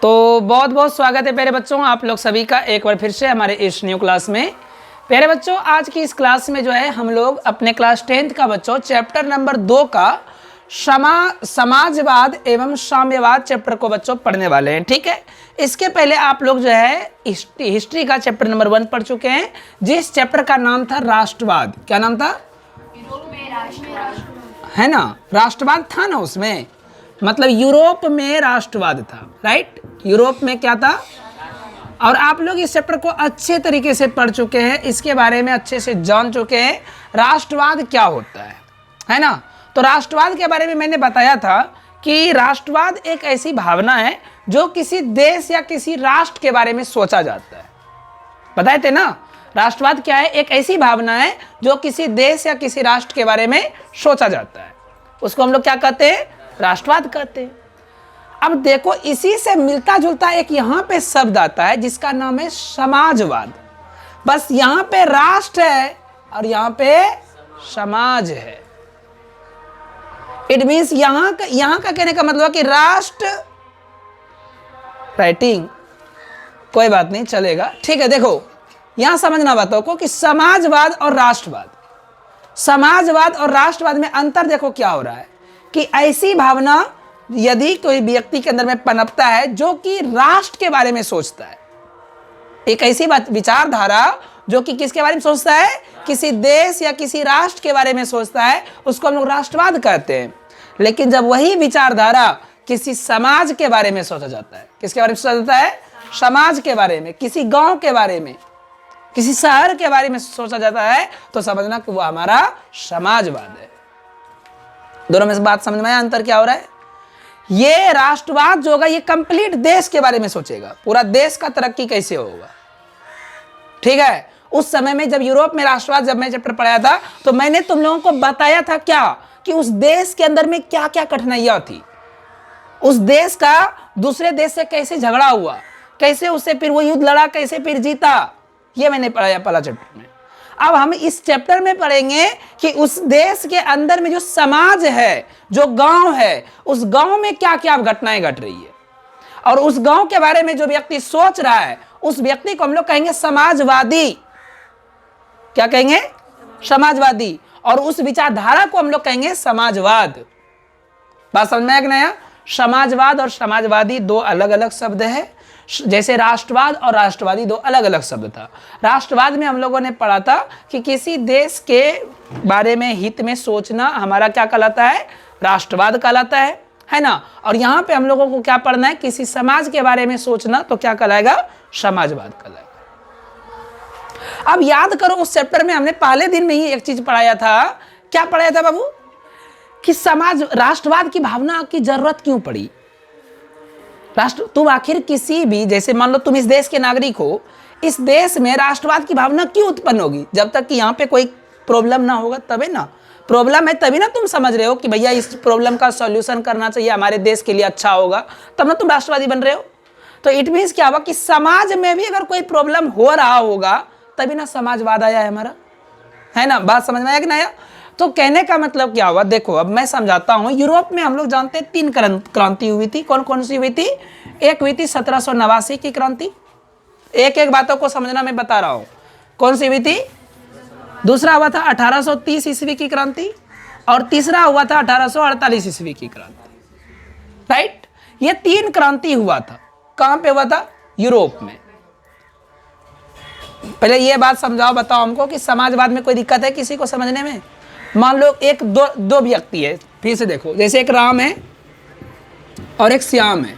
तो बहुत बहुत स्वागत है प्यारे बच्चों, आप लोग सभी का एक बार फिर से हमारे इस न्यू क्लास में। प्यारे बच्चों, आज की इस क्लास में जो है हम लोग अपने क्लास 10th का बच्चों चैप्टर नंबर 2 का समाजवाद एवं साम्यवाद चैप्टर को बच्चों पढ़ने वाले हैं। ठीक है, इसके पहले आप लोग जो है हिस्ट्री का चैप्टर नंबर 1 पढ़ चुके हैं, जिस चैप्टर का नाम था राष्ट्रवाद। क्या नाम था? है ना, राष्ट्रवाद था ना उसमें, मतलब यूरोप में राष्ट्रवाद था। राइट, यूरोप में क्या था? और आप लोग इस चैप्टर को अच्छे तरीके से पढ़ चुके हैं, इसके बारे में अच्छे से जान चुके हैं राष्ट्रवाद क्या होता है ना। तो राष्ट्रवाद के बारे में मैंने बताया था कि राष्ट्रवाद एक ऐसी भावना है जो किसी देश या किसी राष्ट्र के बारे में सोचा जाता है। बताए थे ना, राष्ट्रवाद क्या है? एक ऐसी भावना है जो किसी देश या किसी राष्ट्र के बारे में सोचा जाता है, उसको हम लोग क्या कहते हैं? राष्ट्रवाद कहते हैं। अब देखो, इसी से मिलता जुलता एक यहाँ पे शब्द आता है जिसका नाम है समाजवाद। बस यहाँ पे राष्ट्र है और यहाँ पे समाज है। इट मीन्स यहाँ का कहने का मतलब कि राष्ट्र राइटिंग, कोई बात नहीं चलेगा। ठीक है, देखो यहाँ समझना बातों को कि समाजवाद और राष्ट्रवाद में अंतर देखो क्या हो रहा है कि ऐसी भावना यदि कोई व्यक्ति के अंदर में पनपता है जो कि राष्ट्र के बारे में सोचता है, एक ऐसी विचारधारा जो कि किसके बारे में सोचता है? किसी देश या किसी राष्ट्र के बारे में सोचता है, उसको हम लोग राष्ट्रवाद कहते हैं। लेकिन जब वही विचारधारा किसी समाज के बारे में सोचा जाता है, किसके बारे में सोचा जाता है? समाज के बारे में, किसी गांव के बारे में, किसी शहर के बारे में सोचा जाता है, तो समझना कि वो हमारा समाजवाद है। दोनों में से बात समझ में आया अंतर क्या हो रहा है? ये राष्ट्रवाद जो होगा ये कंप्लीट देश के बारे में सोचेगा, पूरा देश का तरक्की कैसे होगा। ठीक है, उस समय में जब यूरोप में राष्ट्रवाद जब मैं चैप्टर पढ़ाया था तो मैंने तुम लोगों को बताया था क्या कि उस देश के अंदर में क्या क्या कठिनाइयां थी, उस देश का दूसरे देश से कैसे झगड़ा हुआ, कैसे उससे फिर वो युद्ध लड़ा, कैसे फिर जीता, ये मैंने पढ़ाया पहला चैप्टर में। अब हम इस चैप्टर में पढ़ेंगे कि उस देश के अंदर में जो समाज है, जो गांव है, उस गांव में क्या क्या घटनाएं घट रही है, और उस गांव के बारे में जो व्यक्ति सोच रहा है उस व्यक्ति को हम लोग कहेंगे समाजवादी। क्या कहेंगे? समाजवादी। और उस विचारधारा को हम लोग कहेंगे समाजवाद। बात समझ में आया कि नहीं? समाजवाद और समाजवादी दो अलग अलग शब्द है, जैसे राष्ट्रवाद और राष्ट्रवादी दो अलग अलग शब्द था। राष्ट्रवाद में हम लोगों ने पढ़ा था कि किसी देश के बारे में हित में सोचना हमारा क्या कहलाता है? राष्ट्रवाद कहलाता है ना। और यहाँ पे हम लोगों को क्या पढ़ना है? किसी समाज के बारे में सोचना, तो क्या कहलाएगा? समाजवाद कहलाएगा। अब याद करो, उस चैप्टर में हमने पहले दिन में ही एक चीज पढ़ाया था। क्या पढ़ाया था बाबू? कि राष्ट्रवाद की भावना की जरूरत क्यों पड़ी? तुम आखिर किसी भी, जैसे मान लो तुम इस देश के नागरिक हो, इस देश में राष्ट्रवाद की भावना क्यों उत्पन्न होगी? जब तक कि यहाँ पे कोई प्रॉब्लम ना होगा तभी ना। प्रॉब्लम है तभी ना तुम समझ रहे हो कि भैया इस प्रॉब्लम का सॉल्यूशन करना चाहिए, हमारे देश के लिए अच्छा होगा, तब ना तुम राष्ट्रवादी बन रहे हो। तो इट मीन्स क्या हुआ कि समाज में भी अगर कोई प्रॉब्लम हो रहा होगा तभी ना समाजवाद आया है हमारा, है ना। बात समझ में आया कि नहीं आया? तो कहने का मतलब क्या हुआ, देखो अब मैं समझाता हूं। यूरोप में हम लोग जानते हैं 3 क्रांति हुई थी। कौन कौन सी हुई थी? एक हुई थी 1789 की क्रांति, एक एक बातों को समझना मैं बता रहा हूं। कौन सी हुई थी? दूसरा हुआ था 1830 ईस्वी की क्रांति, और तीसरा हुआ था 1848 ईस्वी की क्रांति। राइट, ये 3 क्रांति हुआ था। कहां पे हुआ था? यूरोप में। पहले ये बात समझाओ, बताओ हमको कि समाजवाद में कोई दिक्कत है किसी को समझने में? मान लो एक दो व्यक्ति है, फिर से देखो, जैसे एक राम है और एक श्याम है।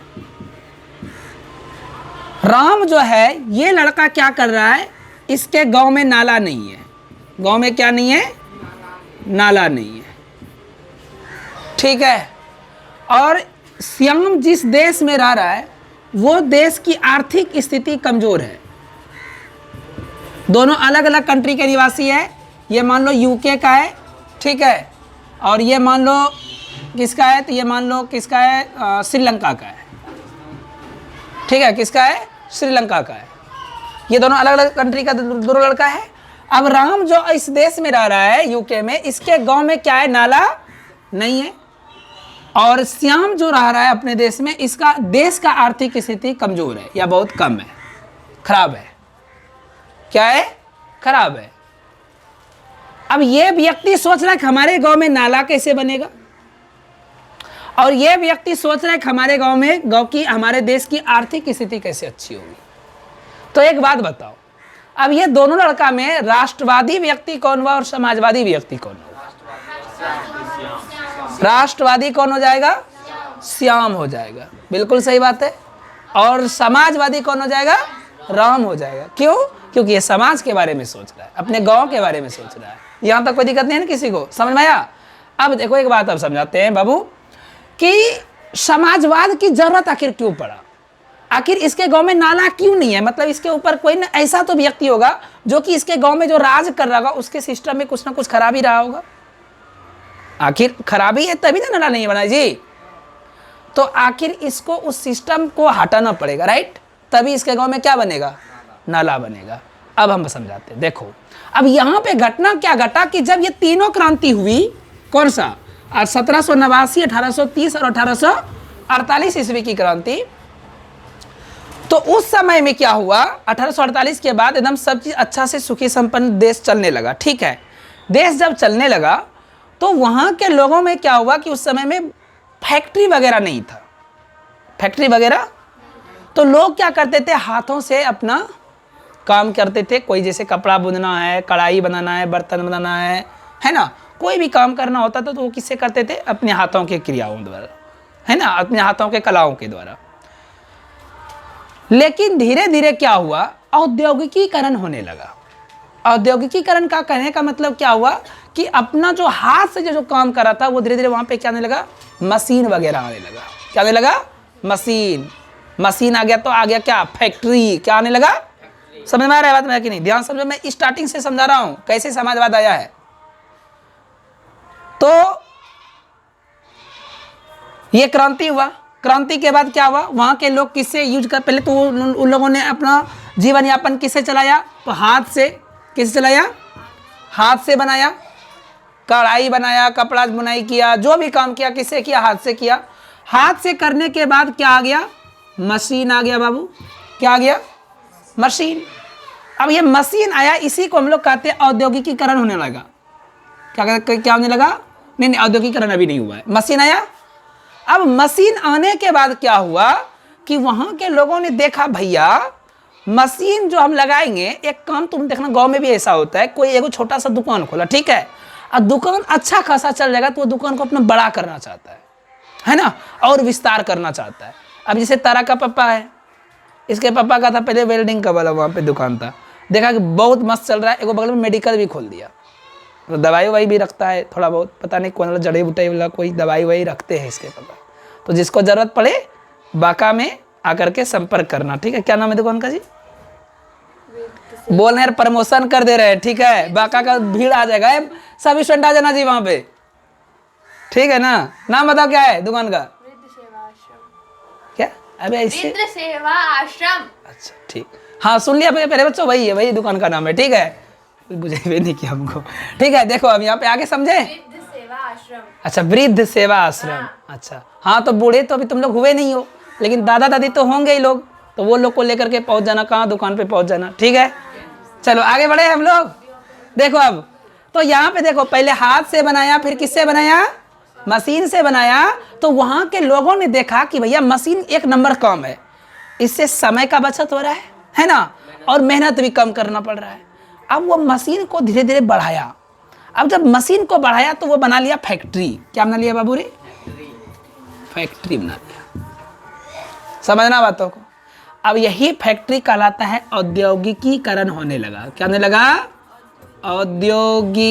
राम जो है, ये लड़का क्या कर रहा है? इसके गांव में नाला नहीं है। गांव में क्या नहीं है? नाला नहीं है। ठीक है, और श्याम जिस देश में रह रहा है वो देश की आर्थिक स्थिति कमजोर है। दोनों अलग अलग कंट्री के निवासी है। ये मान लो यूके का है, ठीक है, और ये मान लो किसका है? तो ये मान लो किसका है? श्रीलंका का है। ठीक है, किसका है? श्रीलंका का है। ये दोनों अलग अलग कंट्री का दोनों लड़का है। अब राम जो इस देश में रह रहा है यूके में, इसके गांव में क्या है? नाला नहीं है। और श्याम जो रह रहा है अपने देश में, इसका देश का आर्थिक स्थिति कमजोर है या बहुत कम है, खराब है। क्या है? खराब है। अब ये व्यक्ति सोच रहा है कि हमारे गांव में नाला कैसे बनेगा, और ये व्यक्ति सोच रहा है कि हमारे गांव की हमारे देश की आर्थिक स्थिति कैसे अच्छी होगी। तो एक बात बताओ, अब ये दोनों लड़का में राष्ट्रवादी व्यक्ति कौन हुआ और समाजवादी व्यक्ति कौन हुआ? राष्ट्रवादी कौन हो जाएगा? श्याम हो जाएगा, बिल्कुल सही बात है। और समाजवादी कौन हो जाएगा? राम हो जाएगा। क्यों? क्योंकि ये समाज के बारे में सोच रहा है, अपने गांव के बारे में सोच रहा है। यहां तक कोई दिक्कत नहीं है ना किसी को? समझ में आया? अब देखो एक बात अब समझाते हैं बाबू कि समाजवाद की जरूरत आखिर क्यों पड़ा, आखिर इसके गांव में नाला क्यों नहीं है। मतलब इसके ऊपर कोई ना ऐसा तो व्यक्ति होगा जो कि इसके गांव में जो राज कर रहा होगा उसके सिस्टम में कुछ ना कुछ खराबी रहा होगा। आखिर खराबी है तभी ना नाला नहीं बना जी। तो आखिर इसको उस सिस्टम को हटाना पड़ेगा, राइट? तभी इसके गांव में क्या बनेगा? नाला बनेगा। अब हम समझाते हैं। देखो अब यहाँ पे घटना क्या घटा कि जब ये तीनों क्रांति हुई, कौन सा? 1789, 1830 और 1848 ईस्वी की क्रांति। तो उस समय में क्या हुआ? 1848 के बाद एकदम सब चीज अच्छा से सुखी संपन्न देश चलने लगा। ठीक है, देश जब चलने लगा तो वहाँ के लोगों में क्या हुआ कि उस समय में फैक्ट्री वगैरह नहीं था। फैक्ट्री वगैरह, तो लोग क्या करते थे? हाथों से अपना काम करते थे। कोई जैसे कपड़ा बुनना है, कढ़ाई बनाना है, बर्तन बनाना है ना, कोई भी काम करना होता था तो वो किससे करते थे? अपने हाथों के क्रियाओं द्वारा, है ना, अपने हाथों के कलाओं के द्वारा। लेकिन धीरे धीरे क्या हुआ? औद्योगिकीकरण होने लगा। औद्योगिकीकरण का कहने का मतलब क्या हुआ कि अपना जो हाथ से जो काम कर रहा था वो धीरे धीरे वहां पे क्या आने लगा? मशीन वगैरह आने लगा। क्या आने लगा? मशीन आ गया तो आ गया क्या? फैक्ट्री। क्या आने लगा? समझ में आ रहा है बात में कि नहीं? ध्यान समझो, मैं स्टार्टिंग से समझा रहा हूं कैसे समाजवाद आया है। तो ये क्रांति हुआ। क्रांति के बाद क्या हुआ? वहां के लोग किससे यूज कर? पहले तो उन लोगों ने अपना जीवन यापन किससे चलाया? तो हाथ से। किससे चलाया? हाथ से बनाया, कढ़ाई बनाया, कपड़ा बुनाई किया, जो भी काम किया किससे किया? हाथ से किया। हाथ से करने के बाद क्या आ गया? मशीन आ गया बाबू। क्या आ गया? मशीन। अब ये मशीन आया, इसी को हम लोग कहते हैं औद्योगिकीकरण होने लगा। क्या होने लगा? नहीं, औद्योगिकीकरण अभी नहीं हुआ है, मशीन आया। अब मशीन आने के बाद क्या हुआ कि वहां के लोगों ने देखा भैया मशीन जो हम लगाएंगे, एक काम तुम देखना गांव में भी ऐसा होता है, कोई एगो छोटा सा दुकान खोला, ठीक है, और दुकान अच्छा खासा चल जाएगा तो वो दुकान को अपना बड़ा करना चाहता है ना, और विस्तार करना चाहता है। अब जैसे तारा का पापा है, इसके पापा का था पहले वेल्डिंग का वाला, वहाँ पे दुकान था, देखा कि बहुत मस्त चल रहा है, एगो बगल में मेडिकल भी खोल दिया, तो दवाई ववाई भी रखता है थोड़ा बहुत, पता नहीं कौन जड़ी बुटाई वाला कोई दवाई ववाई रखते हैं इसके पापा। तो जिसको ज़रूरत पड़े बाका में आकर के संपर्क करना, ठीक है। क्या नाम है दुकान का जी? बोल रहे प्रमोशन कर दे रहे हैं, ठीक है। बाका का भीड़ आ जाएगा, सब स्टूडेंट आ जाना जी वहाँ पे, ठीक है ना। नाम बताओ क्या है दुकान का? क्या? अबे ऐसे सेवा आश्रम। अच्छा ठीक, हाँ सुन लिया पहले बच्चों, वही है, वही दुकान का नाम है, ठीक है। बुझे नहीं किया हमको, ठीक है। देखो अब यहाँ पे आगे समझे। अच्छा, वृद्ध सेवा आश्रम। अच्छा हाँ, तो बूढ़े तो अभी तुम लोग हुए नहीं हो, लेकिन दादा दादी तो होंगे ही लोग, तो वो लोग को लेकर के पहुंच जाना, कहाँ? दुकान पे पहुंच जाना, ठीक है। चलो आगे बढ़े हम लोग। देखो अब तो यहाँ पे देखो, पहले हाथ से बनाया, फिर किससे बनाया? मशीन से बनाया। तो वहां के लोगों ने देखा कि भैया मशीन एक नंबर काम है, इससे समय का बचत हो रहा है ना, और मेहनत भी कम करना पड़ रहा है। अब वो मशीन को धीरे धीरे बढ़ाया। अब जब मशीन को बढ़ाया तो वो बना लिया फैक्ट्री। क्या बना लिया बाबू रे? फैक्ट्री बना लिया। समझना बातों को। अब यही फैक्ट्री कहलाता है औद्योगिकीकरण होने लगा। क्या होने लगा? औद्योगिकीकरण,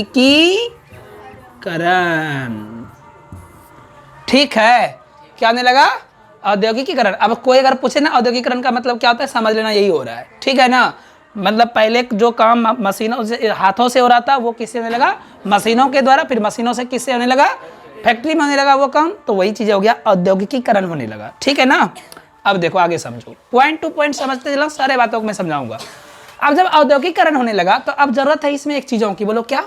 ठीक है। क्या होने लगा? औद्योगिकीकरण। अब कोई अगर पूछे ना औद्योगिकीकरण का मतलब क्या होता है, समझ लेना यही हो रहा है, ठीक है ना। मतलब पहले जो काम मशीनों से, हाथों से हो रहा था, वो किससे होने लगा? मशीनों के द्वारा। फिर मशीनों से किससे होने लगा? फैक्ट्री में होने लगा वो काम, तो वही चीज़ हो गया, औद्योगिकीकरण होने लगा, ठीक है ना। अब देखो आगे समझो, पॉइंट टू पॉइंट समझते चलो, सारे बातों को मैं समझाऊंगा। अब जब औद्योगिकीकरण होने लगा तो अब जरूरत है इसमें एक चीज़ों की, बोलो क्या?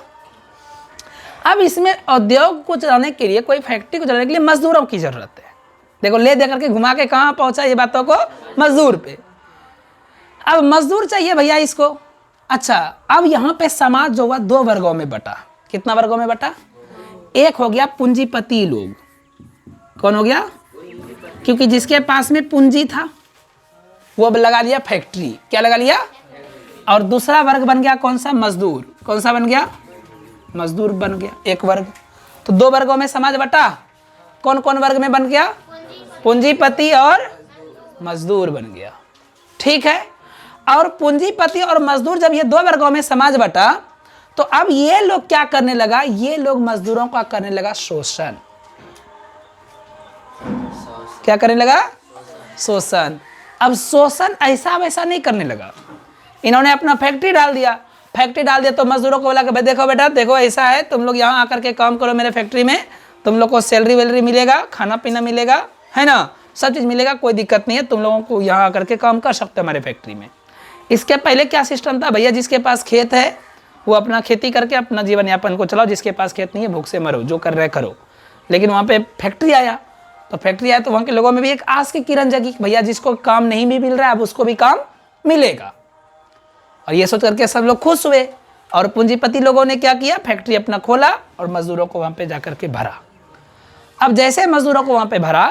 अब इसमें उद्योग को चलाने के लिए, कोई फैक्ट्री को चलाने के लिए मजदूरों की जरूरत है। देखो ले दे करके घुमा के कहाँ पहुंचा ये बातों को, मजदूर पे। अब मजदूर चाहिए भैया इसको। अच्छा, अब यहाँ पे समाज जो हुआ दो वर्गों में बटा। कितना वर्गों में बटा? एक हो गया पूंजीपति लोग। कौन हो गया? क्योंकि जिसके पास में पूंजी था वो अब लगा लिया फैक्ट्री। क्या लगा लिया? और दूसरा वर्ग बन गया कौन सा? मजदूर। कौन सा बन गया? मजदूर बन गया एक वर्ग। तो दो वर्गों में समाज बटा। कौन कौन वर्ग में बन गया? पूंजीपति और मजदूर बन गया। ठीक है। और पूंजीपति और मजदूर जब ये दो वर्गों में समाज बटा, तो अब ये लोग क्या करने लगा? ये लोग मजदूरों का करने लगा शोषण। क्या करने लगा? शोषण। अब शोषण ऐसा वैसा नहीं करने लगा। इन्होंने अपना फैक्ट्री डाल दिया। फैक्ट्री डाल दिया तो मजदूरों को बोला कि भाई देखो बेटा, देखो ऐसा है, तुम लोग यहाँ आकर के काम करो मेरे फैक्ट्री में, तुम लोग को सैलरी वैलरी मिलेगा, खाना पीना मिलेगा, है ना, सब चीज़ मिलेगा, कोई दिक्कत नहीं है, तुम लोगों को यहाँ आकर के काम कर सकते हो हमारे फैक्ट्री में। इसके पहले क्या सिस्टम था? भैया जिसके पास खेत है वो अपना खेती करके अपना जीवन यापन को चलाओ, जिसके पास खेत नहीं है भूख से मरो, जो कर रहे करो। लेकिन वहाँ पे फैक्ट्री आया, तो वहाँ के लोगों में भी एक आस की किरण जगी, भैया जिसको काम नहीं भी मिल रहा है अब उसको भी काम मिलेगा। और ये सोच करके सब लोग खुश हुए। और पूंजीपति लोगों ने क्या किया? फैक्ट्री अपना खोला और मजदूरों को वहाँ पे जाकर के भरा। अब जैसे मजदूरों को वहाँ पे भरा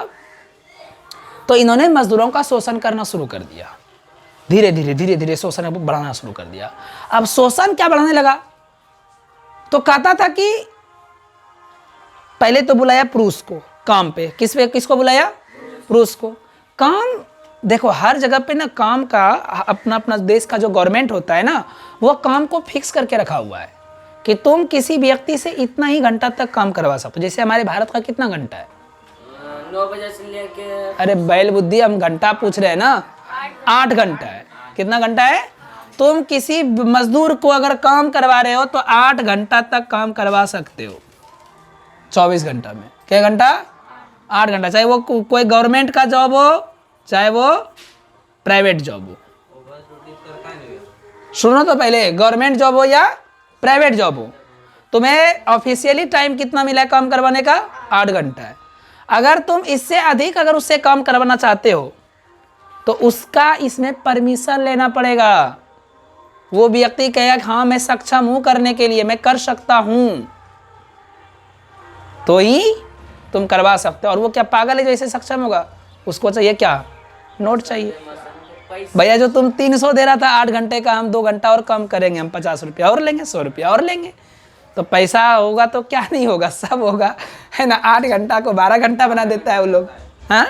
तो इन्होंने मजदूरों का शोषण करना शुरू कर दिया। धीरे धीरे शोषण बढ़ाना शुरू कर दिया। अब शोषण क्या बढ़ाने लगा? तो कहता था कि पहले तो बुलाया पुरुष को काम पे। किसको बुलाया? पुरुष को। काम देखो हर जगह पे ना काम का अपना अपना देश का जो गवर्नमेंट होता है ना, वो काम को फिक्स करके रखा हुआ है कि तुम किसी व्यक्ति से इतना ही घंटा तक काम करवा सकते हो। जैसे हमारे भारत का कितना घंटा है? 9 बजे से लेके, अरे बैल बुद्धि, हम घंटा पूछ रहे हैं ना। 8 घंटा है। कितना घंटा है? तुम किसी मजदूर को अगर काम करवा रहे हो तो 8 घंटा तक काम करवा सकते हो 24 घंटा में। क्या घंटा? 8 घंटा। चाहे वो कोई गवर्नमेंट का जॉब हो चाहे वो प्राइवेट जॉब हो। सुनो तो पहले, गवर्नमेंट जॉब हो या प्राइवेट जॉब हो, तुम्हें ऑफिशियली टाइम कितना मिला है काम करवाने का? 8 घंटा है। अगर तुम इससे अधिक अगर उससे काम करवाना चाहते हो तो उसका इसमें परमिशन लेना पड़ेगा। वो व्यक्ति कहेगा हाँ मैं सक्षम हूं करने के लिए, मैं कर सकता हूं, तो ही तुम करवा सकते हो। और वो क्या पागल है जो इसे सक्षम होगा? उसको चाहिए क्या? नोट चाहिए। भैया जो तुम 300 दे रहा था 8 घंटे का, हम 2 घंटा और कम करेंगे, हम 50 रुपया और लेंगे, 100 रुपया और लेंगे। तो पैसा होगा तो क्या नहीं होगा, सब होगा, है ना। 8 घंटा को 12 घंटा बना देता है वो लोग। हाँ,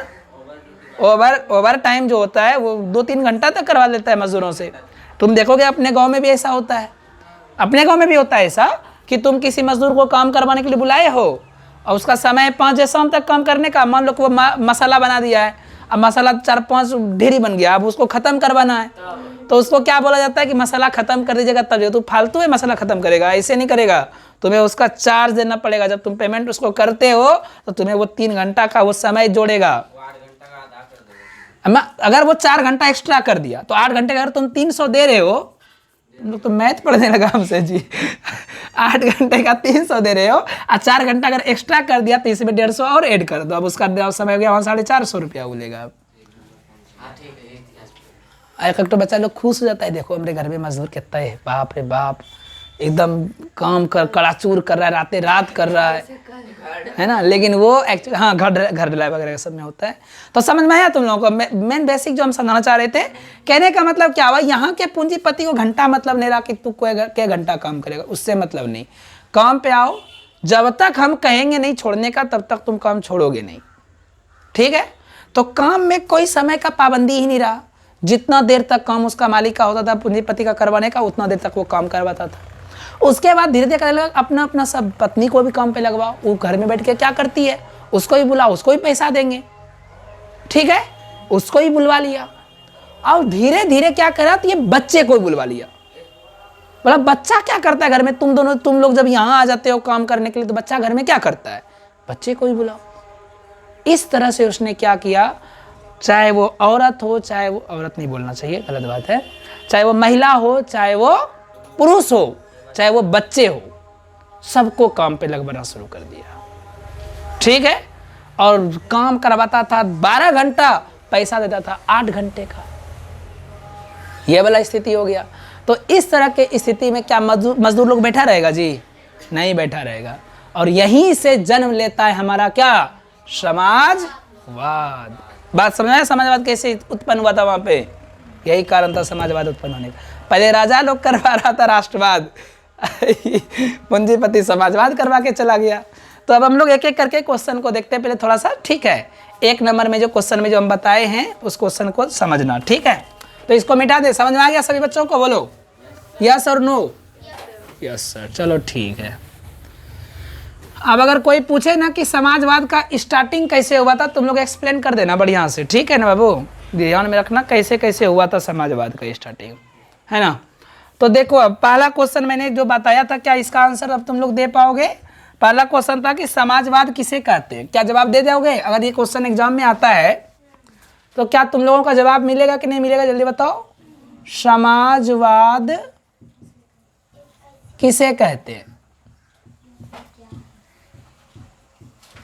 ओवर टाइम जो होता है वो 2-3 घंटा तक करवा देता है मजदूरों से। तुम देखोगे अपने गाँव में भी ऐसा होता है। अपने गाँव में भी होता है ऐसा कि तुम किसी मजदूर को काम करवाने के लिए बुलाए हो और उसका समय 5 बजे शाम तक काम करने का। मान लो कि वो मसाला बना दिया है, अब मसाला 4-5 ढेरी बन गया, अब उसको ख़त्म करवाना है, तो उसको क्या बोला जाता है कि मसाला ख़त्म कर दीजिएगा। तब जो तू फालतू है मसाला ख़त्म करेगा, ऐसे नहीं करेगा, तुम्हें उसका चार्ज देना पड़ेगा। जब तुम पेमेंट उसको करते हो तो तुम्हें वो 3 घंटा का वो समय जोड़ेगा। अगर वो 4 घंटा एक्स्ट्रा कर दिया तो 8 घंटे का अगर तुम 300 दे रहे हो, तुम लोग तो मैथ पढ़ने लगा हमसे जी। 8 घंटे का 300 दे रहे हो और 4 घंटा अगर एक्स्ट्रा कर दिया तो इसमें 150 और ऐड कर दो। अब उसका समय हो गया वहाँ 450 रुपया बोलेगा। एक तो बच्चा लोग खुश हो जाता है, देखो हमारे घर में मजदूर कितना है, बाप रे बाप, एकदम काम कर कड़ाचूर कर रहा है, रातें रात कर रहा है ना। लेकिन वो एक्चुअली हाँ घर ढलाई वगैरह सब में होता है। तो समझ में आया तुम लोगों को? मेन बेसिक जो हम समझाना चाह रहे थे, कहने का मतलब क्या हुआ, यहाँ के पूंजीपति को घंटा मतलब नहीं रहा कि तू क्या घंटा काम करेगा, उससे मतलब नहीं। काम पे आओ, जब तक हम कहेंगे नहीं छोड़ने का तब तक तुम काम छोड़ोगे नहीं। ठीक है। तो काम में कोई समय का पाबंदी ही नहीं रहा। जितना देर तक काम उसका मालिक का होता था पूंजीपति का करवाने का, उतना देर तक वो काम करवाता था। उसके बाद धीरे धीरे करने लगा, अपना अपना सब पत्नी को भी काम पे लगवाओ, वो घर में बैठ के क्या करती है उसको ही बुलाओ, उसको ही पैसा देंगे। ठीक है, उसको ही बुलवा लिया। और धीरे धीरे क्या करा, तो ये बच्चे को बुलवा लिया। बोला बच्चा क्या करता है घर में, तुम लोग जब यहाँ आ जाते हो काम करने के लिए तो बच्चा घर में क्या करता है, बच्चे को ही बुलाओ। इस तरह से उसने क्या किया, चाहे वो औरत हो, चाहे वो औरत नहीं बोलना चाहिए, गलत बात है, चाहे वो महिला हो, चाहे वो पुरुष हो, चाहे वो बच्चे हो, सबको काम पे लगवाना शुरू कर दिया, ठीक है। और काम करवाता था 12 घंटा, पैसा देता था 8 घंटे का। यह वाला स्थिति हो गया। तो इस तरह के स्थिति में क्या मजदूर लोग बैठा रहेगा जी? नहीं बैठा रहेगा। और यहीं से जन्म लेता है हमारा क्या? समाजवाद। बात समझ में? समाजवाद कैसे उत्पन्न हुआ था वहां पे? यही कारण था समाजवाद उत्पन्न होने का। पहले राजा लोग करवा रहा था राष्ट्रवाद, पूंजीपति समाजवाद करवा के चला गया। तो अब हम लोग एक एक करके क्वेश्चन को देखते हैं पहले थोड़ा सा, ठीक है। 1 नंबर में जो क्वेश्चन में जो हम बताए हैं उस क्वेश्चन को समझना, ठीक है। तो इसको मिटा दे। समझ में आ गया सभी बच्चों को? बोलो यस और नो। यस सर, चलो ठीक है। अब अगर कोई पूछे ना कि समाजवाद का स्टार्टिंग कैसे हुआ था, तुम लोग एक्सप्लेन कर देना बढ़िया से, ठीक है ना बाबू? ध्यान में रखना कैसे कैसे हुआ था समाजवाद का स्टार्टिंग, है ना। तो देखो, अब पहला क्वेश्चन मैंने जो बताया था, क्या इसका आंसर अब तुम लोग दे पाओगे? पहला क्वेश्चन था कि समाजवाद किसे कहते हैं। क्या जवाब दे जाओगे? अगर ये क्वेश्चन एग्जाम में आता है तो क्या तुम लोगों का जवाब मिलेगा कि नहीं मिलेगा? जल्दी बताओ। समाजवाद किसे कहते हैं?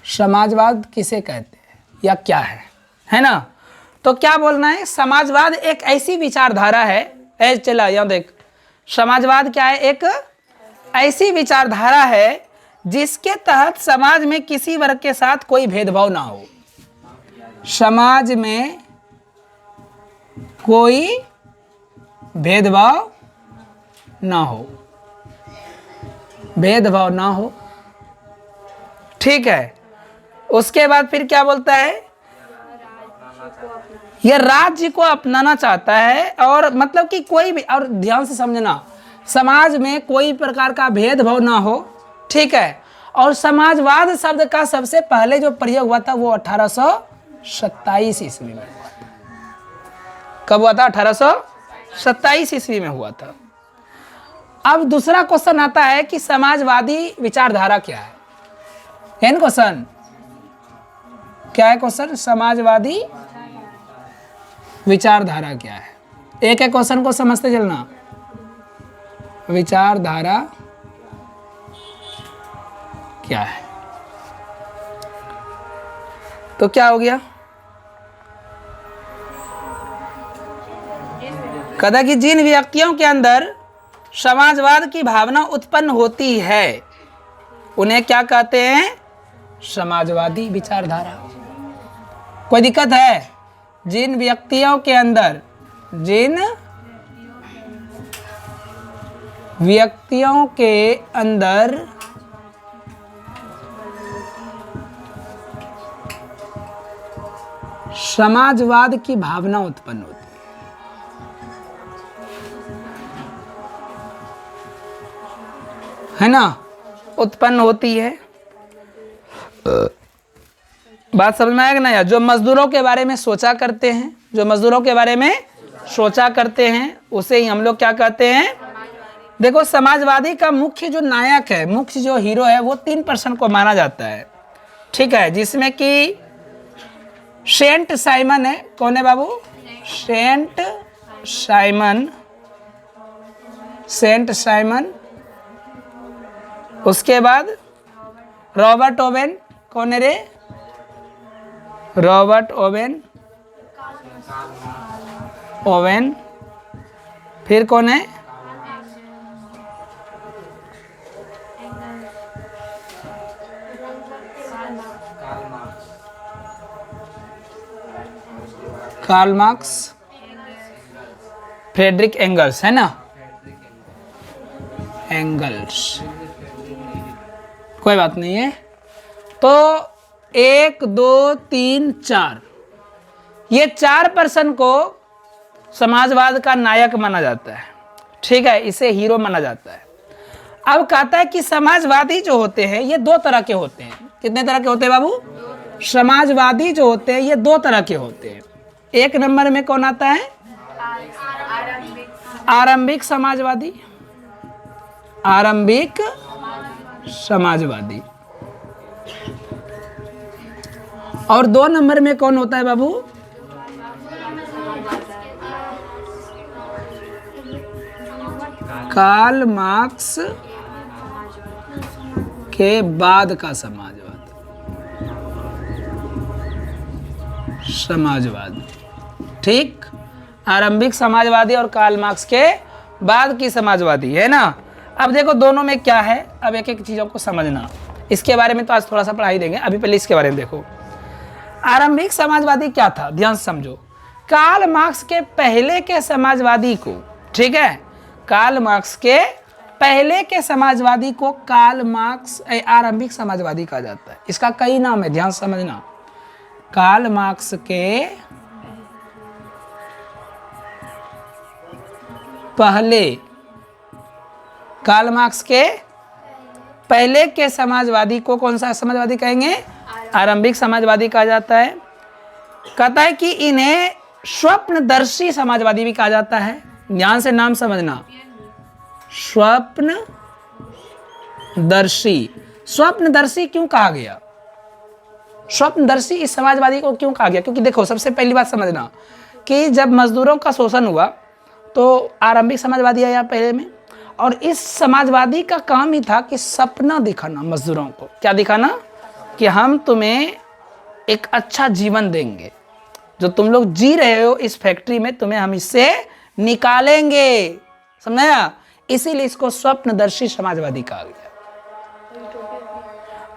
समाजवाद किसे कहते हैं या क्या है ना? तो क्या बोलना है? समाजवाद एक ऐसी विचारधारा है, चला यहाँ देख, समाजवाद क्या है? एक ऐसी विचारधारा है जिसके तहत समाज में किसी वर्ग के साथ कोई भेदभाव ना हो। समाज में कोई भेदभाव ना हो, भेदभाव ना हो, ठीक है। उसके बाद फिर क्या बोलता है? यह राज्य को अपनाना चाहता है, और मतलब कि कोई भी, और ध्यान से समझना, समाज में कोई प्रकार का भेदभाव ना हो, ठीक है। और समाजवाद शब्द का सबसे पहले जो प्रयोग हुआ था वो 1827 ईस्वी में हुआ था। कब हुआ था? 1827 ईस्वी में हुआ था। अब दूसरा क्वेश्चन आता है कि समाजवादी विचारधारा क्या है? एन क्वेश्चन क्या है? क्वेश्चन समाजवादी विचारधारा क्या है? एक एक क्वेश्चन को समझते चलना। विचारधारा क्या है? तो क्या हो गया? कहता कि जिन व्यक्तियों के अंदर समाजवाद की भावना उत्पन्न होती है उन्हें क्या कहते हैं? समाजवादी विचारधारा। कोई दिक्कत है? जिन व्यक्तियों के अंदर, जिन व्यक्तियों के अंदर समाजवाद की भावना उत्पन्न होती है ना, उत्पन्न होती है। बात समझ में आएगा ना यार? जो मजदूरों के बारे में सोचा करते हैं, जो मजदूरों के बारे में सोचा करते हैं, उसे ही हम लोग क्या कहते हैं? देखो, समाजवादी का मुख्य जो नायक है, मुख्य जो हीरो है, वो 3% को माना जाता है, ठीक है। जिसमें कि सेंट साइमन है। कौन है बाबू? Saint Simon, Saint Simon. उसके बाद रॉबर्ट ओवेन। कौन है रे? Robert Owen, Owen. फिर कौन है? कार्ल मार्क्स, फ्रेडरिक एंगल्स, है ना? एंगल्स, कोई बात नहीं है। तो 1, 2, 3, 4, ये 4% को समाजवाद का नायक माना जाता है, ठीक है। इसे हीरो माना जाता है। अब कहता है कि समाजवादी जो होते हैं ये 2 तरह के होते हैं। कितने तरह के होते हैं बाबू? समाजवादी जो होते हैं ये 2 तरह के होते हैं। 1 नंबर में कौन आता है? आरंभिक समाजवादी, आरंभिक समाजवादी। और 2 नंबर में कौन होता है बाबू? कार्ल मार्क्स के बाद का समाजवाद, ठीक। आरंभिक समाजवादी और कार्ल मार्क्स के बाद की समाजवादी, है ना। अब देखो दोनों में क्या है, अब एक एक चीज़ों को समझना। इसके बारे में तो आज थोड़ा सा पढ़ाई देंगे, अभी पहले इसके बारे में देखो। आरंभिक समाजवादी क्या था, ध्यान से समझो। कार्ल मार्क्स के पहले के समाजवादी को, ठीक है, कार्ल मार्क्स के पहले के समाजवादी को कार्ल मार्क्स आरंभिक समाजवादी कहा जाता है। इसका कई नाम है, ध्यान से समझना। कार्ल मार्क्स के पहले, कार्ल मार्क्स के पहले के समाजवादी को कौन सा समाजवादी कहेंगे, आरंभिक समाजवादी कहा जाता है। कहता है कि इन्हें स्वप्नदर्शी समाजवादी भी कहा जाता है। ध्यान से नाम समझना, स्वप्नदर्शी। स्वप्नदर्शी क्यों कहा गया, स्वप्नदर्शी इस समाजवादी को क्यों कहा गया? क्योंकि देखो सबसे पहली बात समझना कि जब मजदूरों का शोषण हुआ तो आरंभिक समाजवादी आया पहले में, और इस समाजवादी का काम ही था कि सपना दिखाना मजदूरों को। क्या दिखाना? कि हम तुम्हें एक अच्छा जीवन देंगे, जो तुम लोग जी रहे हो इस फैक्ट्री में, तुम्हें हम इससे निकालेंगे, समझा? इसीलिए इसको स्वप्नदर्शी समाजवादी कहा गया।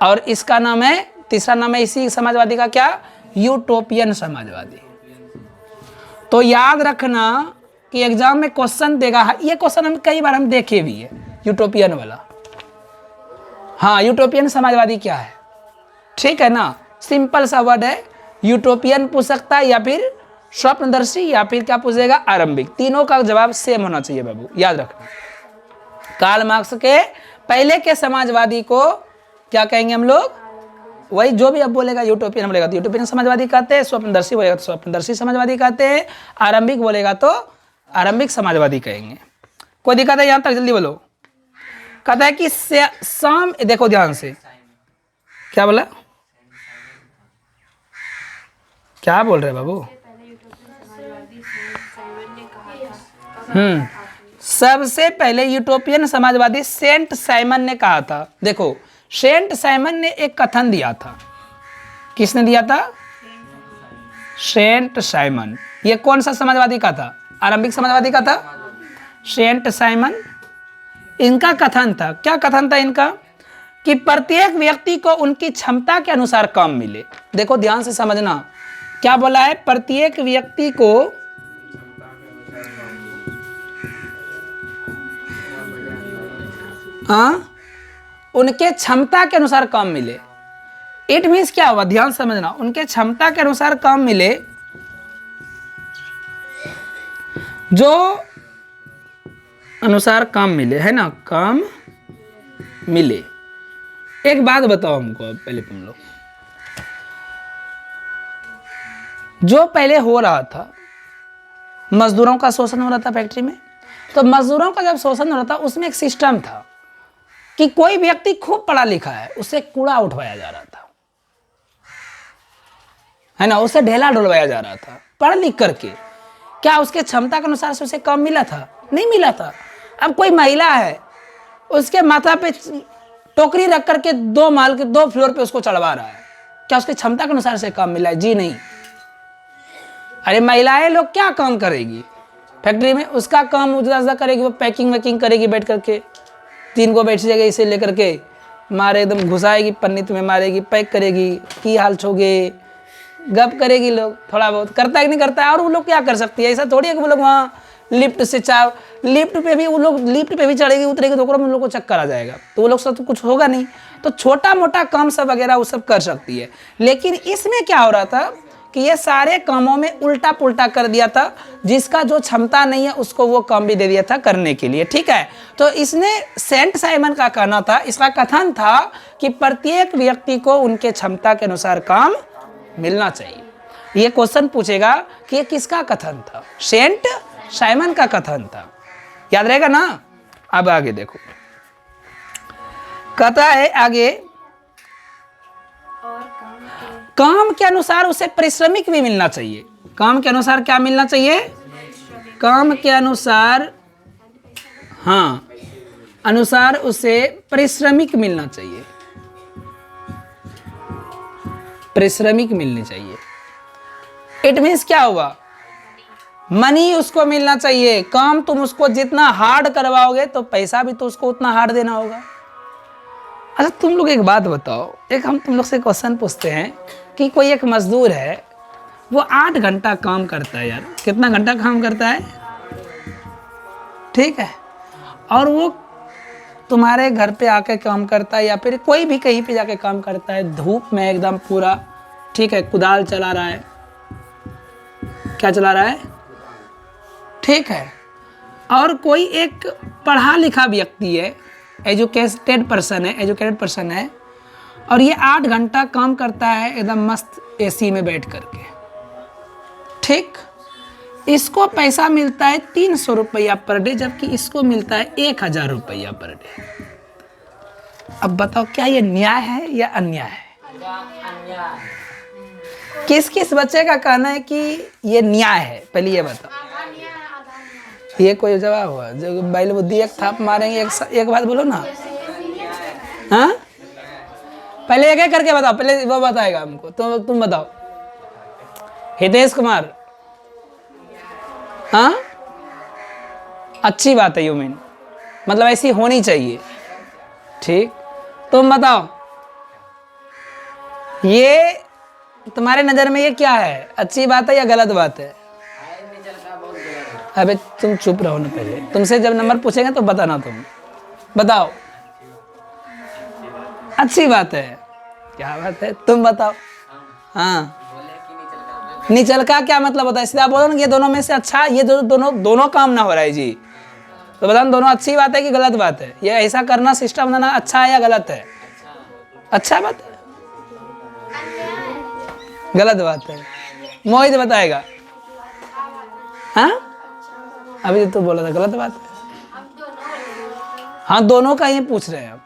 और इसका नाम है, तीसरा नाम है इसी समाजवादी का क्या, यूटोपियन समाजवादी। तो याद रखना कि एग्जाम में क्वेश्चन देगा, ये क्वेश्चन हम कई बार हम देखे भी है, यूटोपियन वाला। हाँ, यूटोपियन समाजवादी क्या है, ठीक है ना, सिंपल सा वर्ड है। यूटोपियन पूछ सकता है, या फिर स्वप्नदर्शी, या फिर क्या पूछेगा, आरंभिक। तीनों का जवाब सेम होना चाहिए बाबू, याद रखना। कार्ल मार्क्स के पहले के समाजवादी को क्या कहेंगे हम लोग, वही जो भी अब बोलेगा यूटोपियन बोलेगा तो यूटोपियन समाजवादी कहते हैं, स्वप्नदर्शी बोलेगा तो स्वप्नदर्शी समाजवादी कहते हैं, आरंभिक बोलेगा तो आरंभिक समाजवादी कहेंगे। कोई दिक्कत है यहाँ तक, जल्दी बोलो। कहता है कि शाम, देखो ध्यान से, क्या बोला, क्या बोल रहे बाबू? सबसे पहले यूटोपियन समाजवादी सेंट साइमन ने कहा था। देखो सेंट साइमन ने एक कथन दिया था। किसने दिया था? Saint Simon. ये कौन सा समाजवादी का था? आरंभिक समाजवादी का था, सेंट साइमन। इनका कथन था, क्या कथन था इनका, कि प्रत्येक व्यक्ति को उनकी क्षमता के अनुसार काम मिले। देखो ध्यान से समझना, क्या बोला है, प्रत्येक व्यक्ति को उनके क्षमता के अनुसार काम मिले। इट मीन्स क्या हुआ, ध्यान समझना, उनके क्षमता के अनुसार काम मिले, जो अनुसार काम मिले, है ना, काम मिले। एक बात बताओ हमको, अब पहले तुम लोग, जो पहले हो रहा था, मजदूरों का शोषण हो रहा था फैक्ट्री में, तो मजदूरों का जब शोषण हो रहा था उसमें एक सिस्टम था कि कोई व्यक्ति खूब पढ़ा लिखा है, उससे कूड़ा उठवाया जा रहा था, है ना, उससे ढेला ढुलवाया जा रहा था पढ़ लिख करके। क्या उसके क्षमता के अनुसार से उसे काम मिला था? नहीं मिला था। अब कोई महिला है, उसके माथा पे टोकरी रख करके 2 माल के 2 फ्लोर पे उसको चढ़वा रहा है, क्या उसकी क्षमता के अनुसार से काम मिला है? जी नहीं। अरे महिलाएं लोग क्या काम करेगी फैक्ट्री में? उसका काम उजला करेगी, वो पैकिंग वैकिंग करेगी बैठ करके, 3 को बैठ जाएगा इसे लेकर के, मारे एकदम घुसाएगी पन्नी तुम्हें, मारेगी, पैक करेगी, की हाल छोगे, गप करेगी। लोग थोड़ा बहुत करता है कि नहीं करता है, और वो लोग क्या कर सकती है? ऐसा थोड़ी है कि वो लोग वहाँ लिफ्ट से लिफ्ट पे भी वो लोग लिफ्ट पे भी चढ़ेगी उतरेगी तो उन लोग को चक्कर आ जाएगा, तो वो लोग सब तो कुछ होगा नहीं। तो छोटा मोटा काम सब वगैरह वो सब कर सकती है। लेकिन इसमें क्या हो रहा था कि ये सारे कामों में उल्टा पुल्टा कर दिया था, जिसका जो क्षमता नहीं है उसको वो काम भी दे दिया था करने के लिए, ठीक है। तो इसने सेंट साइमन का कहना था, इसका कथन था कि प्रत्येक व्यक्ति को उनके क्षमता के अनुसार काम मिलना चाहिए। ये क्वेश्चन पूछेगा कि ये किसका कथन था? सेंट साइमन का कथन था, याद रहेगा ना। अब आगे देखो, कहता है आगे, काम के अनुसार उसे पारिश्रमिक भी मिलना चाहिए। काम के अनुसार क्या मिलना चाहिए? काम के अनुसार, हाँ, अनुसार उसे पारिश्रमिक मिलना चाहिए। पारिश्रमिक मिलनी चाहिए। इट मीन्स क्या हुआ, मनी उसको मिलना चाहिए। काम तुम उसको जितना हार्ड करवाओगे तो पैसा भी तो उसको उतना हार्ड देना होगा। अच्छा तुम लोग एक बात बताओ, एक हम तुम लोग से क्वेश्चन पूछते हैं कि कोई एक मजदूर है, वो 8 घंटा काम करता है यार, कितना घंटा काम करता है, ठीक है, और वो तुम्हारे घर पे आके काम करता है या फिर कोई भी कहीं पे जाके काम करता है, धूप में एकदम पूरा, ठीक है, कुदाल चला रहा है, क्या चला रहा है, ठीक है, और कोई एक पढ़ा लिखा व्यक्ति है, एजुकेटेड पर्सन है, और ये 8 घंटा काम करता है एकदम मस्त एसी में बैठ करके, ठीक, इसको पैसा मिलता है 300 रुपया पर डे, जबकि इसको मिलता है 1000 रुपया पर डे। अब बताओ क्या ये न्याय है या अन्याय है? किस किस बच्चे का कहना है कि ये न्याय है? पहले ये बताओ। ये कोई जवाब हुआ जो बैल बुद्धि एक थाप मारेंगे, एक बात बोलो ना। हाँ, पहले एक एक करके बताओ, पहले वो बताएगा हमको, तो तुम बताओ। हितेश कुमार, हाँ, अच्छी बात है, यू मीन मतलब ऐसी होनी चाहिए, ठीक। तुम बताओ, ये तुम्हारे नजर में ये क्या है, अच्छी बात है या गलत बात है? अबे तुम चुप रहो ना, पहले तुमसे जब नंबर पूछेंगे तो बताना, तुम बताओ। अच्छी बात है, क्या बात है, तुम बताओ। हाँ, निचल का क्या मतलब होता है? सीधा बोलो ना, ये दोनों में से अच्छा, ये दोनों काम ना हो रहा है जी, तो बताओ दोनों अच्छी बात है कि गलत बात है? ये ऐसा करना, सिस्टम बनाना अच्छा है या गलत है? अच्छा बात है, गलत बात है? मोहित बताएगा। हाँ, अभी तो बोला था गलत बात है। हाँ, दोनों का ही पूछ रहे हैं आप।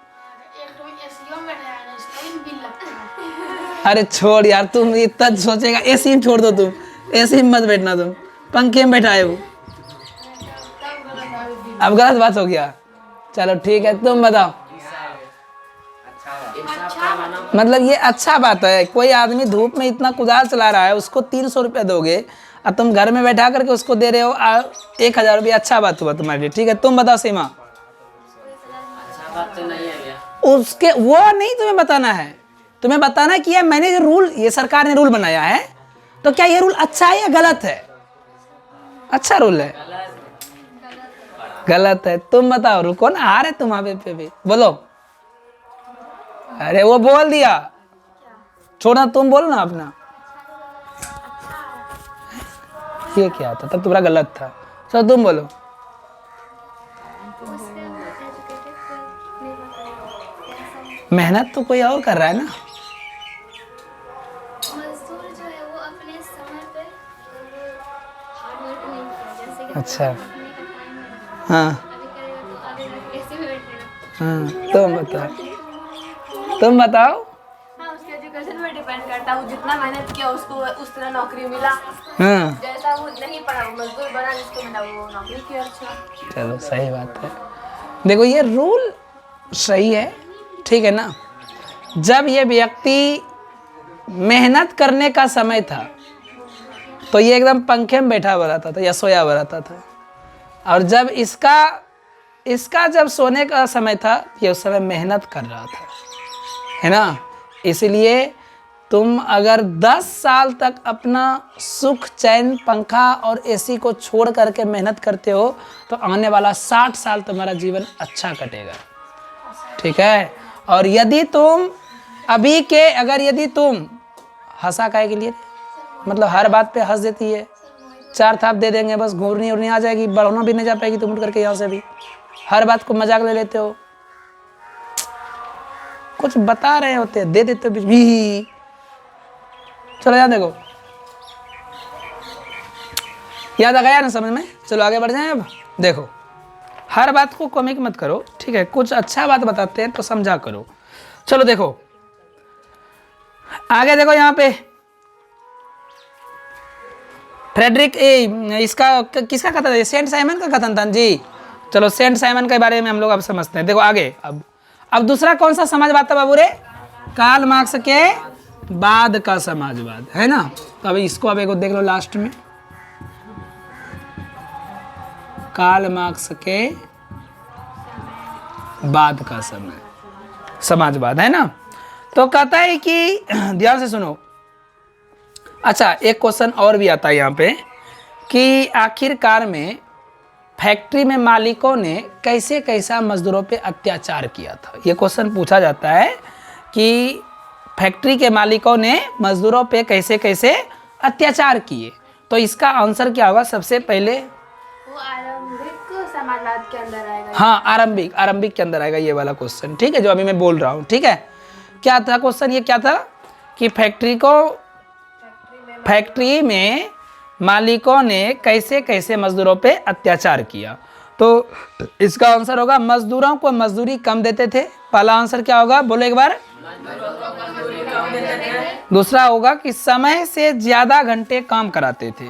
अरे छोड़ यार, तुम इतना सोचेगा, एसी में छोड़ दो, तुम एसी में मत बैठना, तुम पंखे में बैठाए हो। अब गलत बात हो गया, चलो ठीक है, तुम बताओ। मतलब ये अच्छा बात है, कोई आदमी धूप में इतना कुदाल चला रहा है, उसको 300 रुपया दोगे और तुम घर में बैठा करके उसको दे रहे हो 1000 रुपया, अच्छा बात हुआ तुम्हारे लिए, ठीक है। तुम बताओ सीमा। अच्छा बात तो नहीं है, उसके वो नहीं तुम्हें बताना है, तुम्हें बताना कि ये मैंने जो रूल, ये सरकार ने रूल बनाया है, तो क्या ये रूल अच्छा है या गलत है? अच्छा रूल है, गलत है? तुम बताओ, रुको ना, आ रहे तुम वहां पे भी बोलो। अरे वो बोल दिया, छोड़ना, तुम बोलो ना अपना। ये क्या था? तब तुम्हारा गलत था, चलो तुम बोलो। मेहनत तो कोई और कर रहा है ना। मजदूर जो है वो अपने समय पे हार्ड वर्क नहीं करता, जैसे कि अच्छा, खाने का टाइम है, हाँ अभी करेगा तो आधे घंटे ऐसे में बैठेगा। हाँ, तुम बताओ। हाँ, उसके एजुकेशन पे डिपेंड करता है, वो जितना मेहनत किया उसको उस तरह नौकरी मिला। हाँ, जैसा वो नहीं पढ़ा वो मजदूर बना, जिसको मिला वो नौकरी किया। अच्छा, चलो सही बात है। देखो ये रूल सही है, ठीक है ना। जब ये व्यक्ति मेहनत करने का समय था तो ये एकदम पंखे में बैठा हुआ रहता था या सोया हुआ रहता था, और जब इसका जब सोने का समय था, ये उस समय मेहनत कर रहा था, है ना। इसलिए तुम अगर 10 साल तक अपना सुख चैन, पंखा और एसी को छोड़ करके मेहनत करते हो, तो आने वाला 60 साल तुम्हारा जीवन अच्छा कटेगा, ठीक है। और यदि तुम यदि तुम हंसा काहे के लिए, मतलब हर बात पे हंस देती है, 4 थाप दे देंगे बस, घूरनी उड़नी आ जाएगी, बढ़ना भी नहीं जा पाएगी तुम उठ करके यहाँ से भी, हर बात को मजाक ले लेते हो, कुछ बता रहे होते दे देते हो भी। चलो याद देखो, याद आ गया ना समझ में? चलो आगे बढ़ जाएं। अब देखो, हर बात को कॉमिक मत करो, ठीक है, कुछ अच्छा बात बताते हैं तो समझा करो। चलो देखो आगे, देखो यहाँ पे फ्रेडरिक इसका किसका कथन है? सेंट साइमन का कथन था जी। चलो सेंट साइमन के बारे में हम लोग अब समझते हैं। देखो आगे, अब दूसरा कौन सा समाजवाद था बाबू रे? कार्ल मार्क्स के बाद का समाजवाद, है ना। तो अब इसको अब एक देख लो लास्ट में, कार्ल मार्क्स के बाद का समाजवाद, है ना। तो कहता है कि ध्यान से सुनो। अच्छा, एक क्वेश्चन और भी आता है यहाँ पे कि आखिरकार में फैक्ट्री में मालिकों ने कैसे कैसा मजदूरों पे अत्याचार किया था। ये क्वेश्चन पूछा जाता है कि फैक्ट्री के मालिकों ने मजदूरों पे कैसे कैसे अत्याचार किए। तो इसका आंसर क्या होगा? सबसे पहले वो आरंभिक समाजवाद के अंदर आएगा। हाँ, आरंभिक के अंदर आएगा ये वाला क्वेश्चन, ठीक है, जो अभी मैं बोल रहा हूँ, ठीक है। क्या था क्वेश्चन? ये क्या था कि फैक्ट्री में मालिकों ने कैसे कैसे मजदूरों पे अत्याचार किया। तो इसका आंसर होगा मजदूरों को मजदूरी कम देते थे। पहला आंसर क्या होगा? बोलो एक बार। दूसरा होगा कि समय से ज्यादा घंटे काम कराते थे।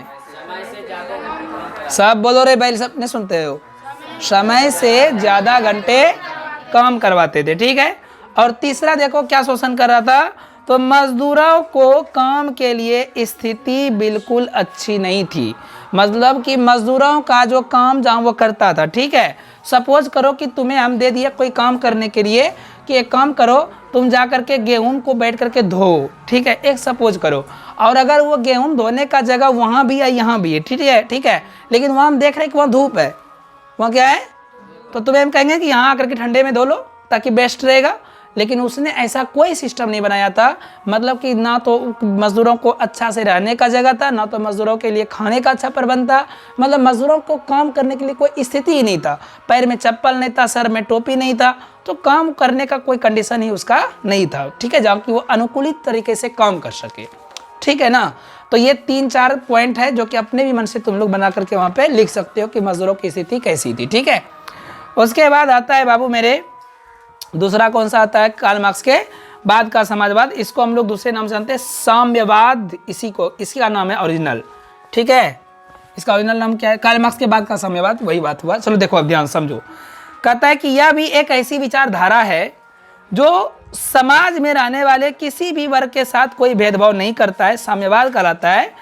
सब बोलो रे भाई, सब नहीं सुनते हो? समय से ज्यादा घंटे काम करवाते थे, ठीक है। और तीसरा देखो क्या शोषण कर रहा था? तो मजदूरों को काम के लिए स्थिति बिल्कुल अच्छी नहीं थी। मतलब कि मजदूरों का जो काम जहाँ वो करता था, ठीक है। सपोज करो कि तुम्हें हम दे दिया कोई काम करने के लिए कि एक काम करो, तुम जा करके गेहूं को बैठ करके धो, ठीक है, एक सपोज करो। और अगर वो गेहूं धोने का जगह वहाँ भी है यहाँ भी है, ठीक है, लेकिन वहाँ हम देख रहे हैं कि वहाँ धूप है, वहाँ क्या है, तो तुम्हें हम कहेंगे कि यहाँ आकर के ठंडे में धो लो ताकि बेस्ट रहेगा। लेकिन उसने ऐसा कोई सिस्टम नहीं बनाया था। मतलब कि ना तो मजदूरों को अच्छा से रहने का जगह था, ना तो मजदूरों के लिए खाने का अच्छा प्रबंध था। मतलब मजदूरों को काम करने के लिए कोई स्थिति ही नहीं था। पैर में चप्पल नहीं था, सर में टोपी नहीं था, तो काम करने का कोई कंडीशन ही उसका नहीं था, ठीक है, जहाँ कि वो अनुकूलित तरीके से काम कर सके, ठीक है ना। तो ये 3-4 पॉइंट है जो कि अपने भी मन से तुम लोग बना करके वहाँ पे लिख सकते हो कि मजदूरों की स्थिति कैसी थी, ठीक है। उसके बाद आता है बाबू मेरे दूसरा कौन सा आता है? कार्ल मार्क्स के बाद का समाजवाद। इसको हम लोग दूसरे नाम से जानते हैं साम्यवाद। इसी का नाम है ओरिजिनल, ठीक है। इसका ओरिजिनल नाम क्या है? कार्ल मार्क्स के बाद का साम्यवाद, वही बात हुआ। चलो देखो अब ध्यान समझो। कहता है कि यह भी एक ऐसी विचारधारा है जो समाज में रहने वाले किसी भी वर्ग के साथ कोई भेदभाव नहीं करता है। साम्यवाद कहलाता है,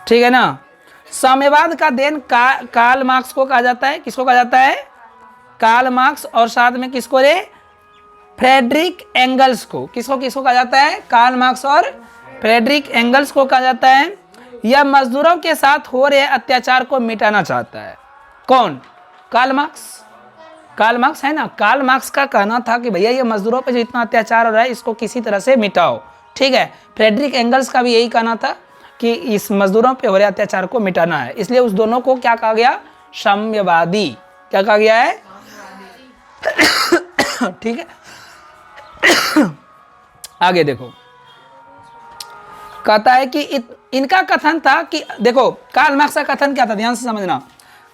ठीक है ना। साम्यवाद का देन कार्ल मार्क्स को कहा जाता है। किसको कहा जाता है? Karl Marx. और साथ में किसको रे? फ्रेडरिक एंगल्स को। किसको कहा जाता है? कार्ल मार्क्स और फ्रेडरिक एंगल्स को कहा जाता है। यह मजदूरों के साथ हो रहे अत्याचार को मिटाना चाहता है। कौन? कार्ल मार्क्स है ना। कार्ल मार्क्स का कहना था कि भैया ये मजदूरों पे जो इतना अत्याचार हो रहा है इसको किसी तरह से मिटाओ, ठीक है। फ्रेडरिक एंगल्स का भी यही कहना था कि इस मजदूरों पे हो रहे अत्याचार को मिटाना है। इसलिए उस दोनों को क्या कहा गया? साम्यवादी। क्या कहा गया है? ठीक है। आगे देखो, कहता है कि इनका कथन था कि देखो कार्ल मार्क्स का कथन क्या था, ध्यान से समझना।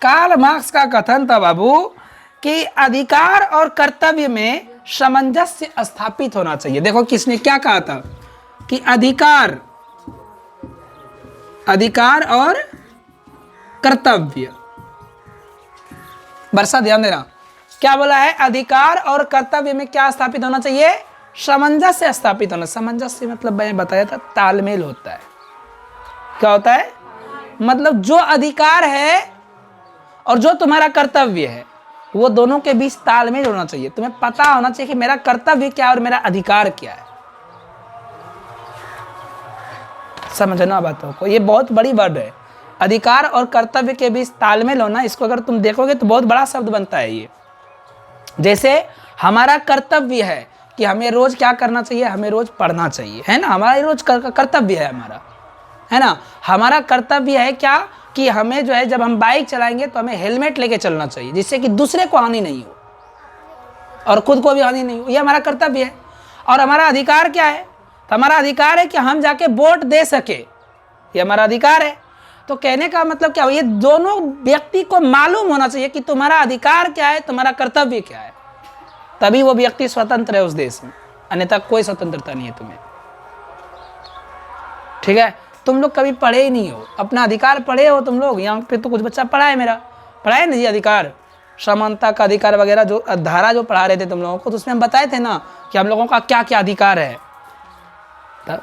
कार्ल मार्क्स का कथन था बाबू कि अधिकार और कर्तव्य में सामंजस्य स्थापित होना चाहिए। देखो किसने क्या कहा था कि अधिकार और कर्तव्य। वर्षा ध्यान देना, क्या बोला है? अधिकार और कर्तव्य में क्या स्थापित होना चाहिए? सामंजस्य स्थापित होना। सामंजस्य मतलब मैंने बताया था तालमेल होता है। क्या होता है? मतलब जो अधिकार है और जो तुम्हारा कर्तव्य है वो दोनों के बीच तालमेल होना चाहिए। तुम्हें पता होना चाहिए कि मेरा कर्तव्य क्या है और मेरा अधिकार क्या है। समझना बातों को, ये बहुत बड़ी वर्ड है। अधिकार और कर्तव्य के बीच तालमेल होना, इसको अगर तुम देखोगे तो बहुत बड़ा शब्द बनता है ये। जैसे हमारा कर्तव्य है कि हमें रोज क्या करना चाहिए? हमें रोज पढ़ना चाहिए, है ना। हमारा रोज कर्तव्य है हमारा, है ना। हमारा कर्तव्य है क्या कि हमें जो है जब हम बाइक चलाएंगे तो हमें हेलमेट लेके चलना चाहिए, जिससे कि दूसरे को हानि नहीं हो और खुद को भी हानि नहीं हो। ये हमारा कर्तव्य है। और हमारा अधिकार क्या है? तो हमारा अधिकार है कि हम जाके वोट दे सके, ये हमारा अधिकार है। तो कहने का मतलब क्या? ये दोनों व्यक्ति को मालूम होना चाहिए कि तुम्हारा अधिकार क्या है, तुम्हारा कर्तव्य क्या है, तभी वो व्यक्ति स्वतंत्र है उस देश में, अन्यथा कोई स्वतंत्रता नहीं है तुम्हें, ठीक है। तुम लोग कभी पढ़े ही नहीं हो, अपना अधिकार पढ़े हो तुम लोग? यहाँ पे तो कुछ बच्चा पढ़ा है, मेरा पढ़ा है ना जी अधिकार, समानता का अधिकार वगैरह जो धारा जो पढ़ा रहे थे तुम लोगों को, तो उसमें हम बताए थे ना कि हम लोगों का क्या क्या अधिकार है। तब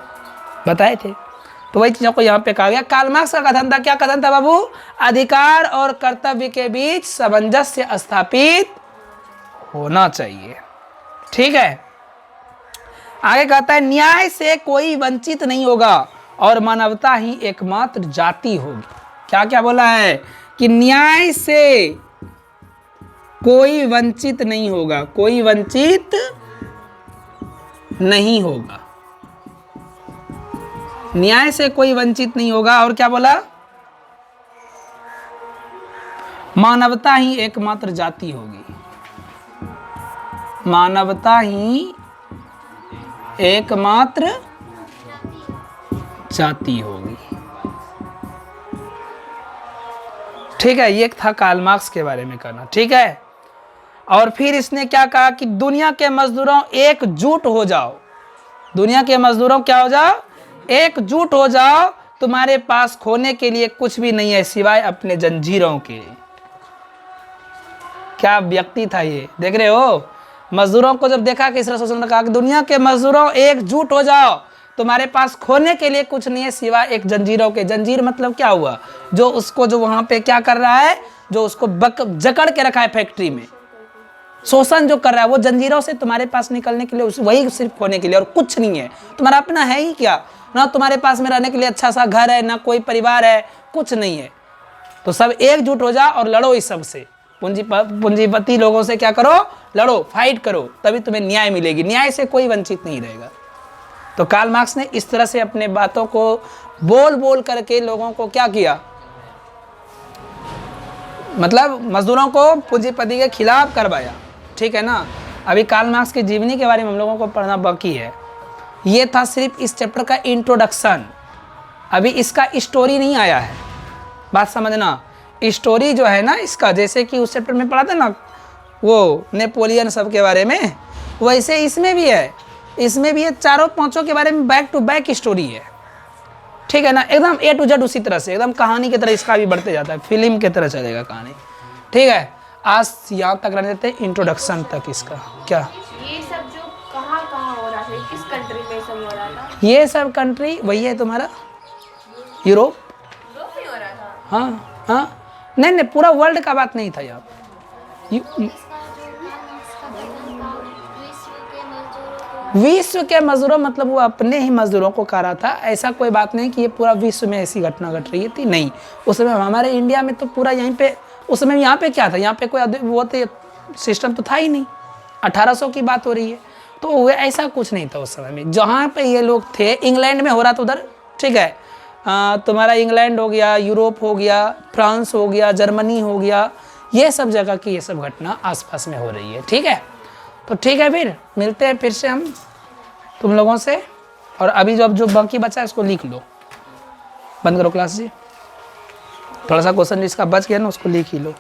बताए थे। तो वही चीज़ों को यहाँ पे कहा गया। कार्ल मार्क्स का कथन था, क्या कथन था बाबू? अधिकार और कर्तव्य के बीच सामंजस्य स्थापित होना चाहिए। ठीक है, आगे कहता है न्याय से कोई वंचित नहीं होगा और मानवता ही एकमात्र जाति होगी। क्या क्या बोला है कि न्याय से कोई वंचित नहीं होगा, कोई वंचित नहीं होगा, न्याय से कोई वंचित नहीं होगा। और क्या बोला? मानवता ही एकमात्र जाति होगी, मानवता ही एकमात्र जाति होगी। ठीक है, ये था कार्ल मार्क्स के बारे में करना। ठीक है, और फिर इसने क्या कहा कि दुनिया के मजदूरों एकजुट हो जाओ, दुनिया के मजदूरों क्या हो जाओ? एकजुट हो जाओ, तुम्हारे पास खोने के लिए कुछ भी नहीं है सिवाय अपने जंजीरों के। क्या व्यक्ति था ये, देख रहे हो? मजदूरों को जब देखा कि इसराइल ने कहा कि दुनिया के मजदूरों एकजुट हो जाओ, तुम्हारे पास खोने के लिए कुछ नहीं है सिवाय एक जंजीरों के। जंजीर मतलब क्या हुआ? जो उसको जो वहां पे क्या कर रहा है, जो उसको जकड़ के रखा है फैक्ट्री में, शोषण जो कर रहा है, वो जंजीरों से तुम्हारे पास निकलने के लिए, वही सिर्फ खोने के लिए और कुछ नहीं है। तुम्हारा अपना है ही क्या? ना तुम्हारे पास में रहने के लिए अच्छा सा घर है, ना कोई परिवार है, कुछ नहीं है। तो सब एकजुट हो जाओ और लड़ो इस सब से, पूंजीपति लोगों से क्या करो? लड़ो, फाइट करो, तभी तुम्हें न्याय मिलेगी। न्याय से कोई वंचित नहीं रहेगा। तो कार्ल मार्क्स ने इस तरह से अपने बातों को बोल बोल करके लोगों को क्या किया, मतलब मजदूरों को पूंजीपति के खिलाफ करवाया। ठीक है ना। अभी कार्ल मार्क्स की जीवनी के बारे में हम लोगों को पढ़ना बाकी है। ये था सिर्फ इस चैप्टर का इंट्रोडक्शन, अभी इसका स्टोरी नहीं आया है। बात समझना, स्टोरी जो है ना इसका, जैसे कि उस चैप्टर में पढ़ा था ना वो नेपोलियन सब के बारे में, वैसे इसमें भी है। इसमें भी ये चारों पांचों के बारे में बैक टू बैक स्टोरी है। ठीक है ना, एकदम ए टू जेड उसी तरह से, एकदम कहानी की तरह इसका भी बढ़ते जाता है, फिल्म की तरह चलेगा कहानी। ठीक है, आज यहाँ तक रहने देते, इंट्रोडक्शन तक इसका। क्या ये सब जो कहाँ हो रहा था, किस कंट्री में सब हो रहा था? ये सब कंट्री वही है तुम्हारा यूरोप। यूरोप में हो रहा था? हाँ हाँ, नहीं नहीं, पूरा वर्ल्ड का बात नहीं था यहाँ। विश्व के मजदूरों मतलब वो अपने ही मजदूरों को कह रहा था। ऐसा कोई बात नहीं कि ये पूरा विश्व में ऐसी घटना घट रही थी, नहीं। उस समय हमारे इंडिया में तो पूरा यहीं पे, उस समय यहाँ पे क्या था, यहाँ पे कोई वो तो सिस्टम तो था ही नहीं। 1800 की बात हो रही है, तो वो ऐसा कुछ नहीं था उस समय में। जहाँ पे ये लोग थे, इंग्लैंड में हो रहा था उधर। ठीक है, तुम्हारा इंग्लैंड हो गया, यूरोप हो गया, फ्रांस हो गया, जर्मनी हो गया, ये सब जगह की ये सब घटना आसपास में हो रही है। ठीक है, तो ठीक है, फिर मिलते हैं फिर से हम तुम लोगों से। और अभी जो बाकी बचा है उसको लिख लो, बंद करो क्लास जी। थोड़ा सा क्वेश्चन जिसका बच गया ना उसको लिख ही लो।